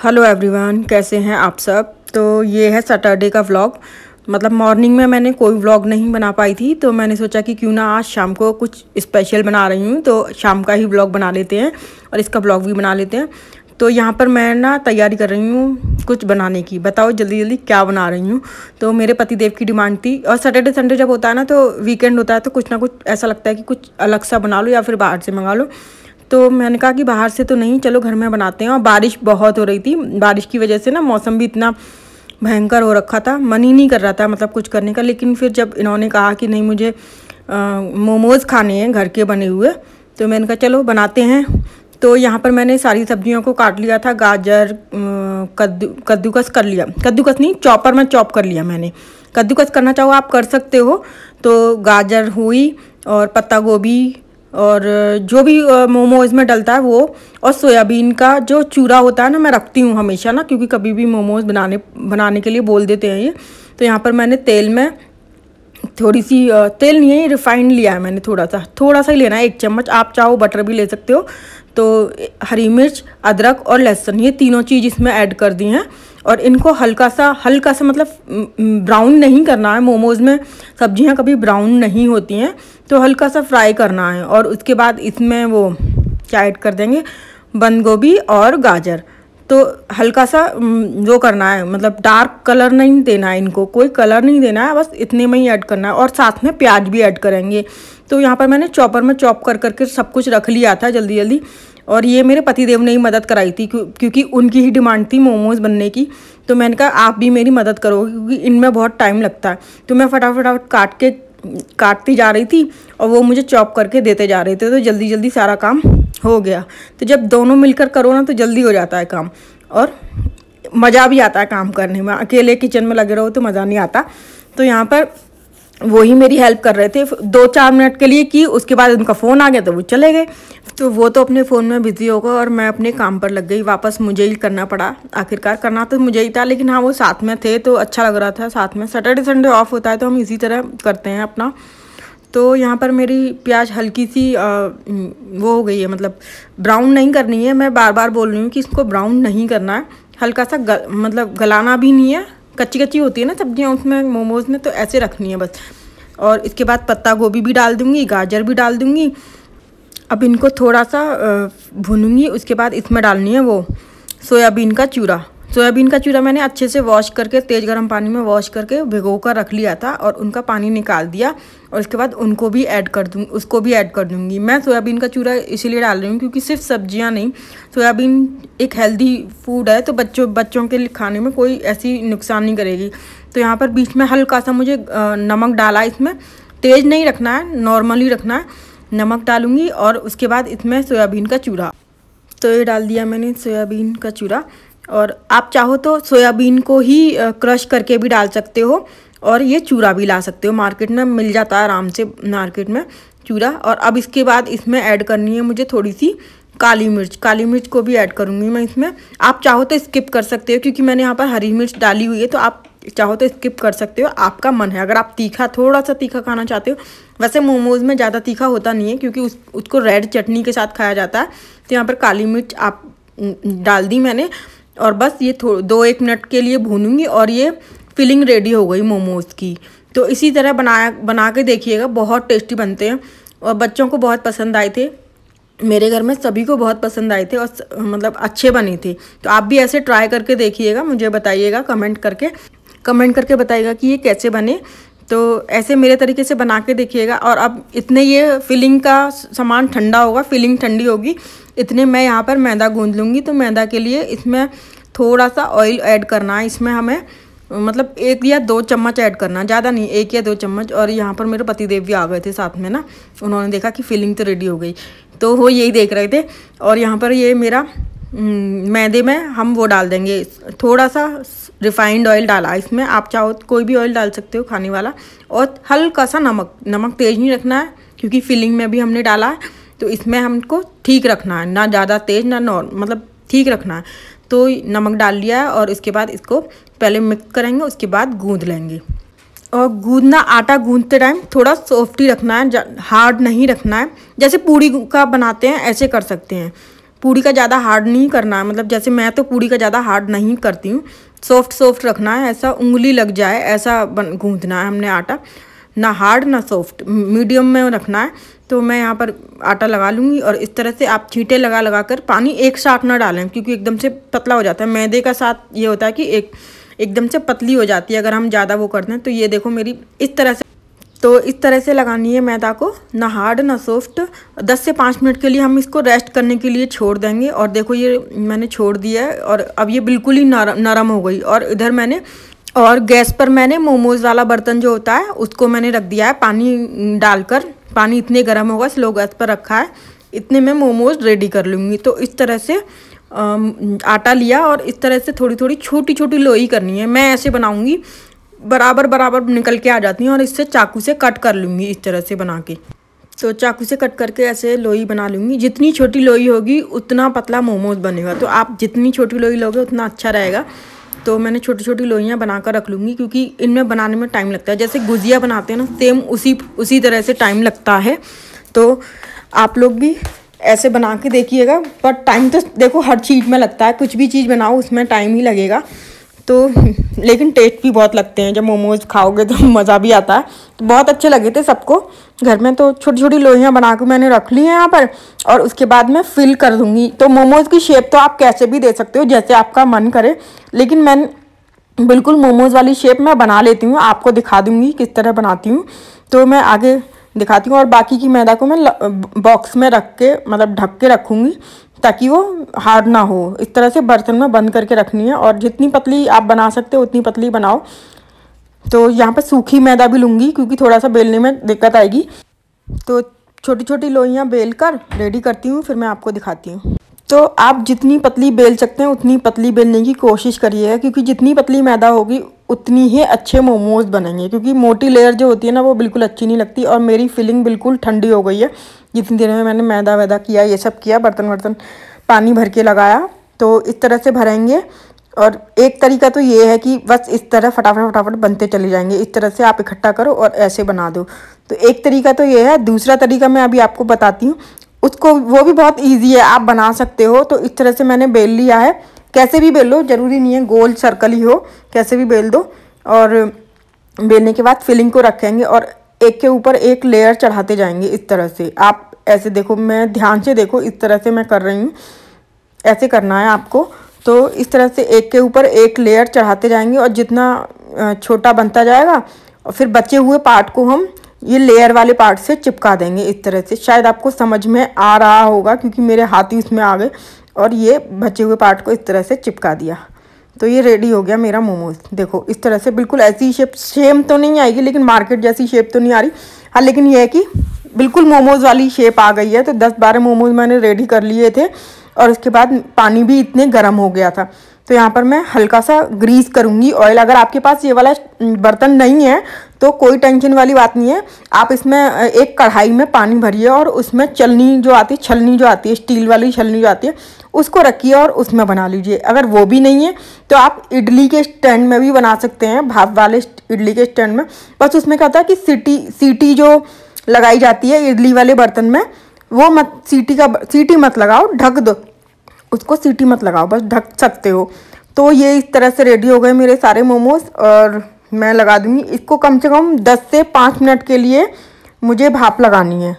Hello everyone, कैसे हैं आप सब। तो ये है सैटरडे का व्लॉग। मतलब मॉर्निंग में मैंने कोई व्लॉग नहीं बना पाई थी, तो मैंने सोचा कि क्यों ना आज शाम को कुछ स्पेशल बना रही हूँ, तो शाम का ही व्लॉग बना लेते हैं और इसका व्लॉग भी बना लेते हैं। तो यहाँ पर मैं ना तैयारी कर रही हूँ कुछ बनाने की। बताओ जल्दी जल्दी क्या बना रही हूँ। तो मेरे पतिदेव की डिमांड थी, और सैटरडे संडे जब होता है ना, तो वीकेंड होता है, तो कुछ ना कुछ ऐसा लगता है कि कुछ अलग सा बना लो या फिर बाहर से मंगा लो। तो मैंने कहा कि बाहर से तो नहीं, चलो घर में बनाते हैं। और बारिश बहुत हो रही थी, बारिश की वजह से ना मौसम भी इतना भयंकर हो रखा था, मन ही नहीं कर रहा था मतलब कुछ करने का। लेकिन फिर जब इन्होंने कहा कि नहीं, मुझे मोमोज़ खाने हैं घर के बने हुए, तो मैंने कहा चलो बनाते हैं। तो यहाँ पर मैंने सारी सब्जियों को काट लिया था। गाजर, कद्दूकस कर लिया, कद्दूकस नहीं, चॉपर में चॉप कर लिया मैंने। कद्दूकस करना चाहो आप कर सकते हो। तो गाजर हुई और पत्ता गोभी और जो भी मोमोज़ में डलता है वो, और सोयाबीन का जो चूरा होता है ना, मैं रखती हूँ हमेशा ना, क्योंकि कभी भी मोमोज़ बनाने के लिए बोल देते हैं ये। तो यहाँ पर मैंने तेल में थोड़ी सी, तेल नहीं है, रिफाइंड लिया है मैंने, थोड़ा सा ही लेना है, 1 चम्मच। आप चाहो बटर भी ले सकते हो। तो हरी मिर्च, अदरक और लहसुन, ये तीनों चीज़ इसमें ऐड कर दी हैं। और इनको हल्का सा मतलब ब्राउन नहीं करना है। मोमोज़ में सब्जियां कभी ब्राउन नहीं होती हैं, तो हल्का सा फ्राई करना है। और उसके बाद इसमें वो क्या ऐड कर देंगे, बंद गोभी और गाजर। तो हल्का सा वो करना है, मतलब डार्क कलर नहीं देना है, इनको कोई कलर नहीं देना है, बस इतने में ही ऐड करना है। और साथ में प्याज भी ऐड करेंगे। तो यहाँ पर मैंने चॉपर में चॉप कर करके सब कुछ रख लिया था जल्दी जल्दी। और ये मेरे पतिदेव ने ही मदद कराई थी, क्योंकि उनकी ही डिमांड थी मोमोज़ बनने की। तो मैंने कहा आप भी मेरी मदद करो, क्योंकि इनमें बहुत टाइम लगता है। तो मैं फटाफट काटती जा रही थी और वो मुझे चॉप करके देते जा रहे थे, तो जल्दी जल्दी सारा काम हो गया। तो जब दोनों मिलकर करो ना, तो जल्दी हो जाता है काम और मज़ा भी आता है काम करने में। अकेले किचन में लगे रहो तो मज़ा नहीं आता। तो यहाँ पर वो ही मेरी हेल्प कर रहे थे। 2-4 मिनट के लिए की, उसके बाद उनका फ़ोन आ गया तो वो चले गए। तो वो तो अपने फ़ोन में बिज़ी हो गए और मैं अपने काम पर लग गई। वापस मुझे ही करना पड़ा, आखिरकार करना तो मुझे ही था, लेकिन हाँ वो साथ में थे तो अच्छा लग रहा था साथ में। सैटरडे संडे ऑफ होता है तो हम इसी तरह करते हैं अपना। तो यहाँ पर मेरी प्याज हल्की सी वो हो गई है, मतलब ब्राउन नहीं करनी है। मैं बार बार बोल रही हूँ कि इसको ब्राउन नहीं करना है, हल्का सा मतलब गलाना भी नहीं है। कच्ची कच्ची होती है ना सब्जियाँ उसमें, मोमोज़ में, तो ऐसे रखनी है बस। और इसके बाद पत्ता गोभी भी डाल दूँगी, गाजर भी डाल दूँगी। अब इनको थोड़ा सा भूनूंगी। उसके बाद इसमें डालनी है वो सोयाबीन का चूरा। सोयाबीन का चूरा मैंने अच्छे से वॉश करके, तेज़ गर्म पानी में वॉश करके भिगो कर रख लिया था और उनका पानी निकाल दिया। और उसके बाद उसको भी ऐड कर दूँगी। मैं सोयाबीन का चूरा इसीलिए डाल रही हूँ क्योंकि सिर्फ सब्जियाँ नहीं, सोयाबीन एक हेल्दी फूड है, तो बच्चों के खाने में कोई ऐसी नुकसान नहीं करेगी। तो यहाँ पर बीच में हल्का सा मुझे नमक डाला। इसमें तेज़ नहीं रखना है, नॉर्मली रखना है। नमक डालूंगी और उसके बाद इसमें सोयाबीन का चूरा, तो ये डाल दिया मैंने सोयाबीन का चूरा। और आप चाहो तो सोयाबीन को ही क्रश करके भी डाल सकते हो, और ये चूरा भी ला सकते हो, मार्केट में मिल जाता है आराम से, मार्केट में चूरा। और अब इसके बाद इसमें ऐड करनी है मुझे थोड़ी सी काली मिर्च को भी ऐड करूँगी मैं इसमें। आप चाहो तो स्किप कर सकते हो, क्योंकि मैंने यहाँ पर हरी मिर्च डाली हुई है, तो आप चाहो तो स्किप कर सकते हो, आपका मन है। अगर आप थोड़ा सा तीखा खाना चाहते हो, वैसे मोमोज़ में ज़्यादा तीखा होता नहीं है, क्योंकि उसको रेड चटनी के साथ खाया जाता है। तो यहाँ पर काली मिर्च आप डाल दी मैंने, और बस ये 2-1 मिनट के लिए भूनूंगी और ये फिलिंग रेडी हो गई मोमोज़ की। तो इसी तरह बना के देखिएगा, बहुत टेस्टी बनते हैं और बच्चों को बहुत पसंद आए थे। मेरे घर में सभी को बहुत पसंद आए थे और मतलब अच्छे बने थे। तो आप भी ऐसे ट्राई करके देखिएगा, मुझे बताइएगा कमेंट करके बताइएगा कि ये कैसे बने। तो ऐसे मेरे तरीके से बना के देखिएगा। और अब इतने ये फिलिंग का सामान ठंडा होगा, फिलिंग ठंडी होगी, इतने मैं यहाँ पर मैदा गूंद लूँगी। तो मैदा के लिए इसमें थोड़ा सा ऑयल ऐड करना है। इसमें हमें मतलब 1 या 2 चम्मच ऐड करना, ज़्यादा नहीं, 1 या 2 चम्मच। और यहाँ पर मेरे पतिदेव भी आ गए थे साथ में ना, उन्होंने देखा कि फिलिंग तो रेडी हो गई, तो वो यही देख रहे थे। और यहाँ पर ये मेरा मैदे में हम वो डाल देंगे, थोड़ा सा रिफाइंड ऑयल डाला इसमें। आप चाहो तो कोई भी ऑयल डाल सकते हो खाने वाला। और हल्का सा नमक तेज़ नहीं रखना है, क्योंकि फिलिंग में भी हमने डाला है, तो इसमें हमको ठीक रखना है, ना ज़्यादा तेज़ ना मतलब ठीक रखना है। तो नमक डाल लिया है और इसके बाद इसको पहले मिक्स करेंगे, उसके बाद गूंद लेंगे। और गूंदना, आटा गूंदते टाइम थोड़ा सॉफ्ट ही रखना है, हार्ड नहीं रखना है। जैसे पूड़ी का बनाते हैं ऐसे कर सकते हैं, पूड़ी का ज़्यादा हार्ड नहीं करना है, मतलब जैसे मैं तो पूड़ी का ज़्यादा हार्ड नहीं करती हूँ, सॉफ्ट सॉफ्ट रखना है, ऐसा उंगली लग जाए ऐसा गूँथना है हमने आटा, ना हार्ड ना सॉफ्ट, मीडियम में रखना है। तो मैं यहाँ पर आटा लगा लूँगी और इस तरह से आप छींटे लगा लगा कर, पानी एक साथ ना डालें क्योंकि एकदम से पतला हो जाता है। मैदे का साथ ये होता है कि एकदम से पतली हो जाती है अगर हम ज़्यादा वो करते हैं। तो ये देखो मेरी इस तरह से, तो इस तरह से लगानी है मैदा को, ना हार्ड ना सॉफ्ट। 10 से 5 मिनट के लिए हम इसको रेस्ट करने के लिए छोड़ देंगे। और देखो ये मैंने छोड़ दिया है और अब ये बिल्कुल ही नरम हो गई। और इधर मैंने और गैस पर मैंने मोमोज़ वाला बर्तन जो होता है उसको मैंने रख दिया है पानी डालकर। पानी इतने गर्म होगा, स्लो गैस पर रखा है, इतने में मोमोज़ रेडी कर लूँगी। तो इस तरह से आटा लिया और इस तरह से थोड़ी थोड़ी छोटी छोटी लोई करनी है। मैं ऐसे बनाऊँगी, बराबर बराबर निकल के आ जाती हैं और इससे चाकू से कट कर लूँगी इस तरह से बना के। तो चाकू से कट करके ऐसे लोई बना लूँगी। जितनी छोटी लोई होगी उतना पतला मोमोज बनेगा। तो आप जितनी छोटी लोई लोगे उतना अच्छा रहेगा। तो मैंने छोटी छोटी लोइयाँ बनाकर रख लूँगी क्योंकि इनमें बनाने में टाइम लगता है। जैसे गुजिया बनाते हैं ना, सेम उसी तरह से टाइम लगता है। तो आप लोग भी ऐसे बना के देखिएगा। पर टाइम तो देखो हर चीज़ में लगता है, कुछ भी चीज़ बनाओ उसमें टाइम ही लगेगा। तो लेकिन टेस्ट भी बहुत लगते हैं, जब मोमोज खाओगे तो मज़ा भी आता है। तो बहुत अच्छे लगे थे सबको घर में। तो छोटी छोटी लोइयाँ बना के मैंने रख ली हैं यहाँ पर और उसके बाद मैं फिल कर दूँगी। तो मोमोज़ की शेप तो आप कैसे भी दे सकते हो, जैसे आपका मन करे, लेकिन मैं बिल्कुल मोमोज़ वाली शेप मैं बना लेती हूँ। आपको दिखा दूँगी किस तरह बनाती हूँ, तो मैं आगे दिखाती हूँ। और बाकी की मैदा को मैं बॉक्स में रख के, मतलब ढक के रखूँगी ताकि वो हार्ड ना हो। इस तरह से बर्तन में बंद करके रखनी है और जितनी पतली आप बना सकते हो उतनी पतली बनाओ। तो यहाँ पर सूखी मैदा भी लूँगी क्योंकि थोड़ा सा बेलने में दिक्कत आएगी। तो छोटी छोटी लोइयाँ बेल कर रेडी करती हूँ, फिर मैं आपको दिखाती हूँ। तो आप जितनी पतली बेल सकते हैं उतनी पतली बेलने की कोशिश करिएगा क्योंकि जितनी पतली मैदा होगी उतनी ही अच्छे मोमोज़ बनेंगे। क्योंकि मोटी लेयर जो होती है ना वो बिल्कुल अच्छी नहीं लगती। और मेरी फिलिंग बिल्कुल ठंडी हो गई है जितनी देर में मैंने मैदा वैदा किया, ये सब किया, बर्तन वर्तन पानी भर के लगाया। तो इस तरह से भरेंगे। और एक तरीका तो ये है कि बस इस तरह फटाफट फटाफट बनते चले जाएंगे। इस तरह से आप इकट्ठा करो और ऐसे बना दो। तो एक तरीका तो ये है। दूसरा तरीका मैं अभी आपको बताती हूँ, उसको वो भी बहुत इजी है, आप बना सकते हो। तो इस तरह से मैंने बेल लिया है। कैसे भी बेल लो, ज़रूरी नहीं है गोल सर्कल ही हो, कैसे भी बेल दो। और बेलने के बाद फिलिंग को रखेंगे और एक के ऊपर एक लेयर चढ़ाते जाएंगे इस तरह से। आप ऐसे देखो, मैं ध्यान से देखो, इस तरह से मैं कर रही हूँ, ऐसे करना है आपको। तो इस तरह से एक के ऊपर एक लेयर चढ़ाते जाएंगे और जितना छोटा बनता जाएगा और फिर बचे हुए पार्ट को हम ये लेयर वाले पार्ट से चिपका देंगे इस तरह से। शायद आपको समझ में आ रहा होगा क्योंकि मेरे हाथ ही इसमें आ गए और ये बचे हुए पार्ट को इस तरह से चिपका दिया। तो ये रेडी हो गया मेरा मोमोज। देखो इस तरह से बिल्कुल ऐसी शेप, सेम तो नहीं आएगी लेकिन मार्केट जैसी शेप तो नहीं आ रही। हाँ, लेकिन ये है कि बिल्कुल मोमोज वाली शेप आ गई है। तो 10-12 मोमोज मैंने रेडी कर लिए थे और उसके बाद पानी भी इतने गर्म हो गया था। तो यहाँ पर मैं हल्का सा ग्रीस करूँगी ऑयल। अगर आपके पास ये वाला बर्तन नहीं है तो कोई टेंशन वाली बात नहीं है। आप इसमें एक कढ़ाई में पानी भरिए और उसमें छलनी जो आती है, स्टील वाली छलनी जो आती है, उसको रखिए और उसमें बना लीजिए। अगर वो भी नहीं है तो आप इडली के स्टैंड में भी बना सकते हैं, भाप वाले इडली के स्टैंड में। बस उसमें क्या होता है कि सीटी जो लगाई जाती है इडली वाले बर्तन में, वो मत सीटी मत लगाओ, ढक दो उसको, सीटी मत लगाओ, बस ढक सकते हो। तो ये इस तरह से रेडी हो गए मेरे सारे मोमोज और मैं लगा दूँगी इसको। कम से कम 10 से 5 मिनट के लिए मुझे भाप लगानी है।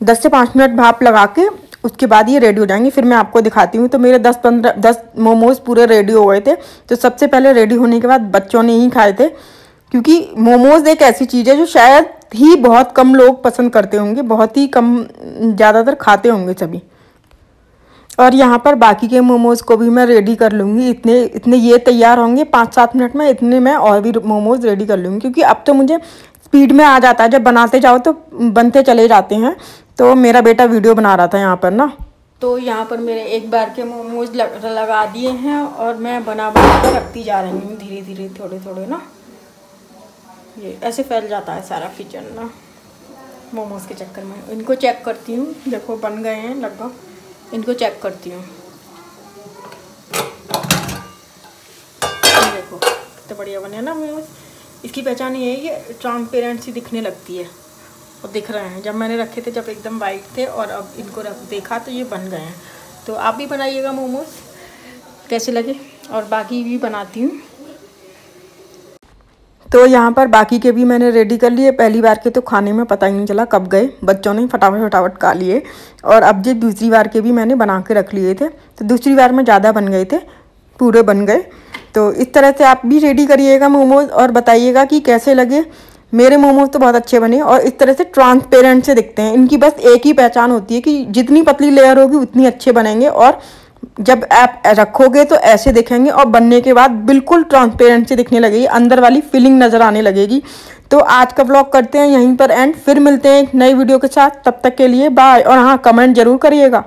10 से 5 मिनट भाप लगा के उसके बाद ये रेडी हो जाएंगे। फिर मैं आपको दिखाती हूँ। तो मेरे 10 मोमोज पूरे रेडी हो गए थे। तो सबसे पहले रेडी होने के बाद बच्चों ने ही खाए थे क्योंकि मोमोज एक ऐसी चीज़ है जो शायद ही बहुत कम लोग पसंद करते होंगे, बहुत ही कम, ज़्यादातर खाते होंगे सभी। और यहाँ पर बाकी के मोमोज़ को भी मैं रेडी कर लूँगी। इतने ये तैयार होंगे 5-7 मिनट में, इतने मैं और भी मोमोज़ रेडी कर लूँगी क्योंकि अब तो मुझे स्पीड में आ जाता है। जब बनाते जाओ तो बनते चले जाते हैं। तो मेरा बेटा वीडियो बना रहा था यहाँ पर ना। तो यहाँ पर मेरे एक बार के मोमोज़ लगा दिए हैं और मैं बना कर रखती जा रही हूँ धीरे धीरे, थोड़े थोड़े ना। ये ऐसे फैल जाता है सारा किचन ना मोमोज़ के चक्कर में। इनको चेक करती हूँ, देखो बन गए हैं लगभग, इनको चेक करती हूँ। देखो कितने बढ़िया बने हैं ना मोमोज। इसकी पहचान ये है कि ट्रांसपेरेंट सी दिखने लगती है और दिख रहे हैं। जब मैंने रखे थे जब एकदम वाइट थे और अब इनको देखा तो ये बन गए हैं। तो आप भी बनाइएगा मोमोज, कैसे लगे, और बाकी भी बनाती हूँ। तो यहाँ पर बाकी के भी मैंने रेडी कर लिए। पहली बार के तो खाने में पता ही नहीं चला कब गए, बच्चों ने फटाफट खा लिए। और अब जो दूसरी बार के भी मैंने बना के रख लिए थे, तो दूसरी बार में ज़्यादा बन गए थे, पूरे बन गए। तो इस तरह से आप भी रेडी करिएगा मोमोज़ और बताइएगा कि कैसे लगे। मेरे मोमोज़ तो बहुत अच्छे बने और इस तरह से ट्रांसपेरेंट से दिखते हैं। इनकी बस एक ही पहचान होती है कि जितनी पतली लेयर होगी उतनी अच्छे बनेंगे, और जब आप रखोगे तो ऐसे दिखेंगे, और बनने के बाद बिल्कुल ट्रांसपेरेंट से दिखने लगेगी, अंदर वाली फीलिंग नज़र आने लगेगी। तो आज का व्लॉग करते हैं यहीं पर एंड, फिर मिलते हैं एक नई वीडियो के साथ। तब तक के लिए बाय। और हाँ, कमेंट ज़रूर करिएगा।